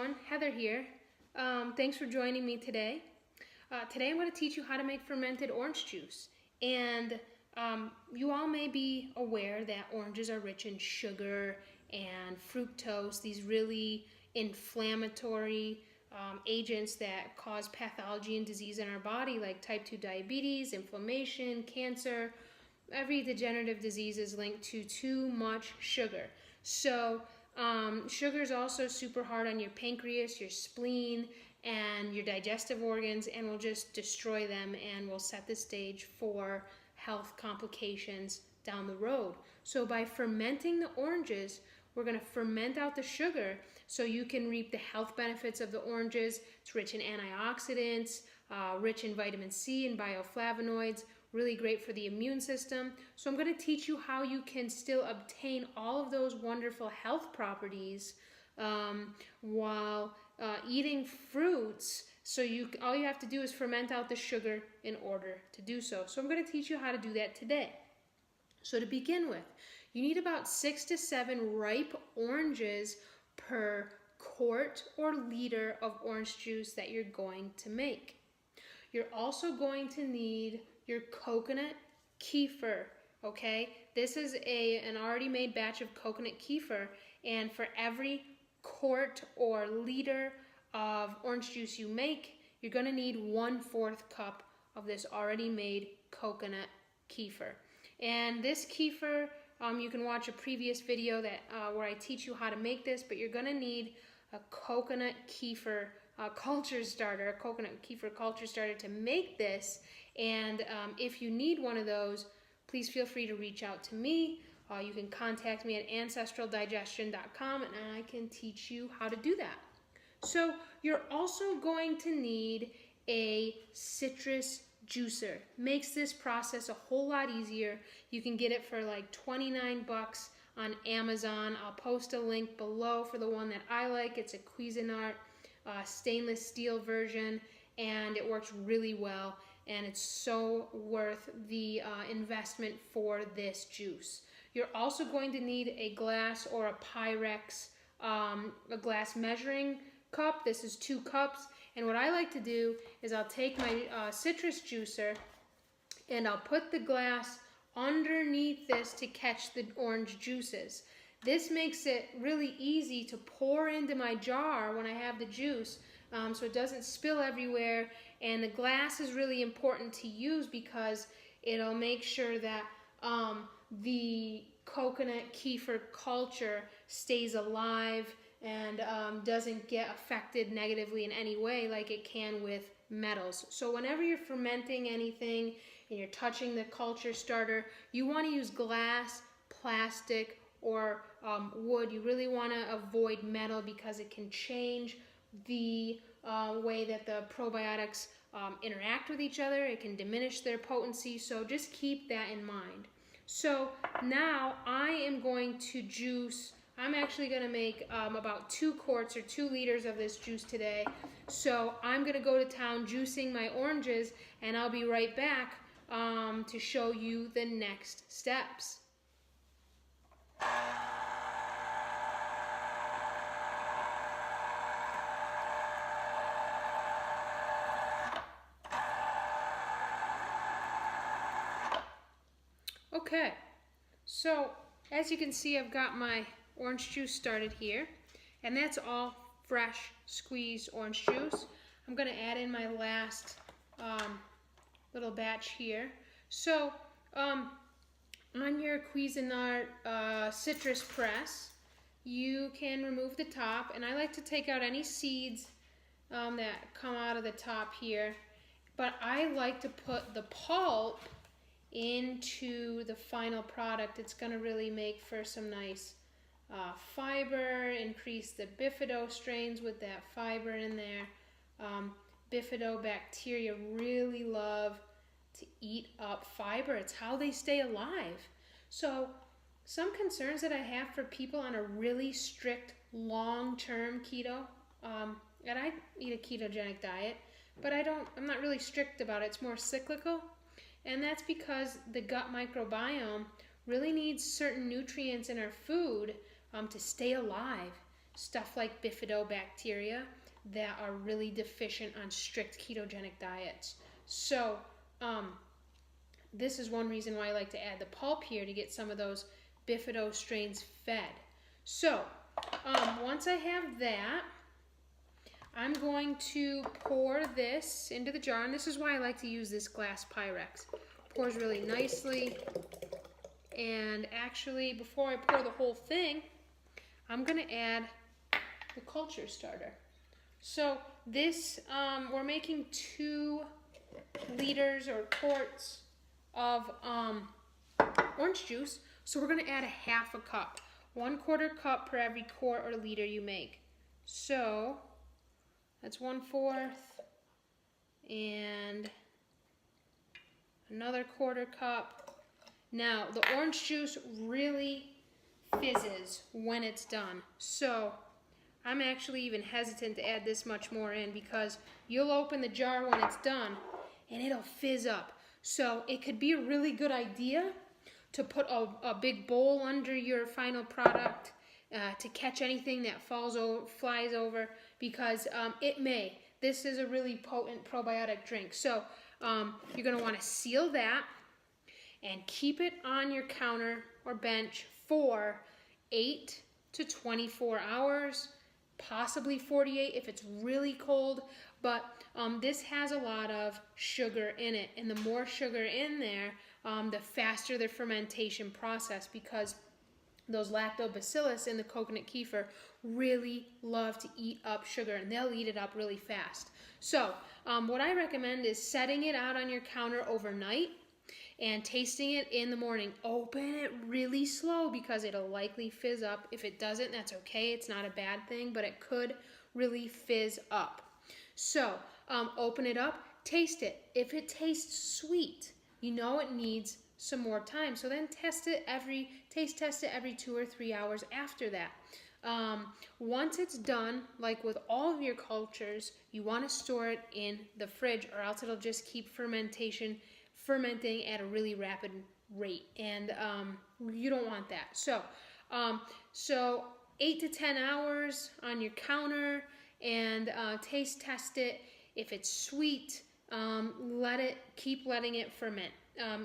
everyone, Heather here. Thanks for joining me today. Today I'm going to teach you how to make fermented orange juice. And you all may be aware that oranges are rich in sugar and fructose, these really inflammatory agents that cause pathology and disease in our body, like type 2 diabetes, inflammation, cancer. Every degenerative disease is linked to too much sugar. So sugar is also super hard on your pancreas, your spleen, and your digestive organs, and will just destroy them and will set the stage for health complications down the road. So by fermenting the oranges, we're going to ferment out the sugar so you can reap the health benefits of the oranges. It's rich in antioxidants, rich in vitamin C and bioflavonoids, really great for the immune system. So I'm going to teach you how you can still obtain all of those wonderful health properties while eating fruits. So all you have to do is ferment out the sugar in order to do so. So I'm going to teach you how to do that today. So to begin with, you need about 6 to 7 ripe oranges per quart or liter of orange juice that you're going to make. You're also going to need your coconut kefir, okay? This is an already made batch of coconut kefir, and for every quart or liter of orange juice you make, you're going to need 1/4 cup of this already made coconut kefir. And this kefir, you can watch a previous video where I teach you how to make this, but you're going to need a coconut kefir culture starter, a coconut kefir culture starter to make this. And if you need one of those, please feel free to reach out to me. You can contact me at ancestraldigestion.com and I can teach you how to do that. So you're also going to need a citrus juicer. Makes this process a whole lot easier. You can get it for like 29 bucks on Amazon. I'll post a link below for the one that I like. It's a Cuisinart stainless steel version, and it works really well, and it's so worth the investment for this juice. You're also going to need a glass or a Pyrex, a glass measuring cup. This is 2 cups, and what I like to do is I'll take my citrus juicer and I'll put the glass underneath this to catch the orange juices. This makes it really easy to pour into my jar when I have the juice, so it doesn't spill everywhere. And the glass is really important to use because it'll make sure that the coconut kefir culture stays alive and doesn't get affected negatively in any way like it can with metals. So whenever you're fermenting anything and you're touching the culture starter, you want to use glass, plastic, or wood. You really want to avoid metal because it can change the way that the probiotics interact with each other. It can diminish their potency, so just keep that in mind. So now I am going to juice. I'm actually going to make about 2 quarts or 2 liters of this juice today. So I'm going to go to town juicing my oranges, and I'll be right back to show you the next steps. Okay, so as you can see, I've got my orange juice started here, and that's all fresh squeezed orange juice. I'm going to add in my last little batch here. So on your Cuisinart citrus press, you can remove the top, and I like to take out any seeds that come out of the top here, but I like to put the pulp into the final product. It's going to really make for some nice fiber, increase the bifido strains with that fiber in there. Bifidobacteria really love to eat up fiber. It's how they stay alive. So some concerns that I have for people on a really strict long-term keto, and I eat a ketogenic diet, but I'm not really strict about it. It's more cyclical. And that's because the gut microbiome really needs certain nutrients in our food to stay alive. stuff like bifidobacteria that are really deficient on strict ketogenic diets. So this is one reason why I like to add the pulp here, to get some of those bifido strains fed. So once I have that, I'm going to pour this into the jar, and this is why I like to use this glass Pyrex. Pours really nicely. And actually, before I pour the whole thing, I'm going to add the culture starter. So this, we're making 2 liters or quarts of orange juice. So we're going to add a half a cup. 1/4 cup per every quart or liter you make. So that's 1/4 and another 1/4 cup. Now, the orange juice really fizzes when it's done. So I'm actually even hesitant to add this much more in, because you'll open the jar when it's done and it'll fizz up. So it could be a really good idea to put a big bowl under your final product to catch anything that flies over, because it may. This is a really potent probiotic drink. So you're going to want to seal that and keep it on your counter or bench for 8 to 24 hours, possibly 48 if it's really cold. But this has a lot of sugar in it, and the more sugar in there, the faster the fermentation process, because those lactobacillus in the coconut kefir really love to eat up sugar, and they'll eat it up really fast. So what I recommend is setting it out on your counter overnight and tasting it in the morning. Open it really slow, because it'll likely fizz up. If it doesn't, that's okay. It's not a bad thing, but it could really fizz up. So open it up, taste it. If it tastes sweet, you know it needs some more time. So then taste test it every 2 or 3 hours after that. Once it's done, like with all of your cultures, you want to store it in the fridge, or else it'll just keep fermenting at a really rapid rate, and you don't want that. So 8 to 10 hours on your counter, and taste test it. If it's sweet, keep letting it ferment.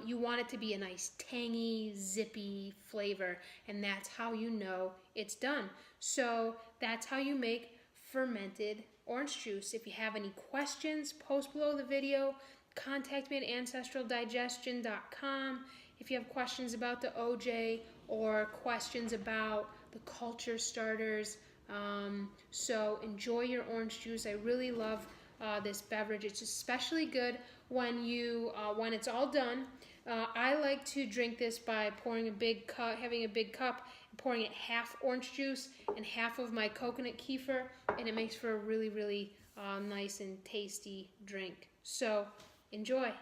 You want it to be a nice tangy, zippy flavor, and that's how you know it's done. So that's how you make fermented orange juice. If you have any questions, post below the video. Contact me at ancestraldigestion.com if you have questions about the OJ or questions about the culture starters. So enjoy your orange juice. I really love this beverage. It's especially good when it's all done. I like to drink this by pouring having a big cup, and pouring it half orange juice and half of my coconut kefir, and it makes for a really, really nice and tasty drink. So enjoy.